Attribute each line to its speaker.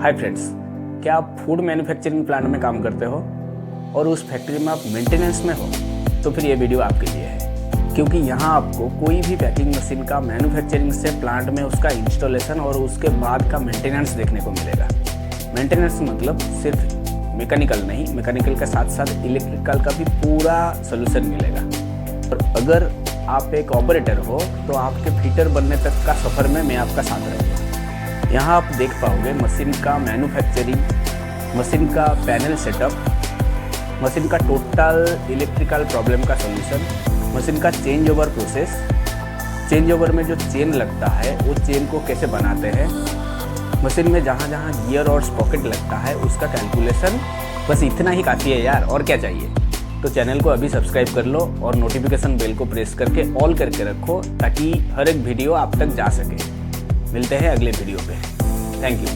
Speaker 1: Hi friends, क्या आप food manufacturing plant में काम करते हो और उस फैक्ट्री में आप मेंटेनेंस में हो? तो फिर ये वीडियो आपके लिए है, क्योंकि यहाँ आपको कोई भी पैकिंग मशीन का मैन्युफैक्चरिंग से प्लांट में उसका इंस्टॉलेशन और उसके बाद का मेंटेनेंस देखने को मिलेगा। मेंटेनेंस मतलब सिर्फ मैकेनिकल नहीं, मैकेनिकल के साथ साथ इलेक्ट्रिकल का भी पूरा सोल्यूशन मिलेगा। और अगर आप एक ऑपरेटर हो तो आपके फिटर बनने तक का सफ़र में मैं आपका साथ रहूँगा। यहाँ आप देख पाओगे मशीन का मैन्युफैक्चरिंग, मशीन का पैनल सेटअप, मशीन का टोटल इलेक्ट्रिकल प्रॉब्लम का सॉल्यूशन, मशीन का change over process, change over में जो चेन लगता है वो चेन को कैसे बनाते हैं, मशीन में जहाँ जहाँ गियर और स्पॉकेट लगता है उसका कैलकुलेशन। बस इतना ही काफ़ी है यार, और क्या चाहिए। तो चैनल को अभी सब्सक्राइब कर लो और नोटिफिकेशन बेल को प्रेस करके ऑल करके रखो ताकि हर एक वीडियो आप तक जा सके। मिलते हैं अगले वीडियो पे। Thank you.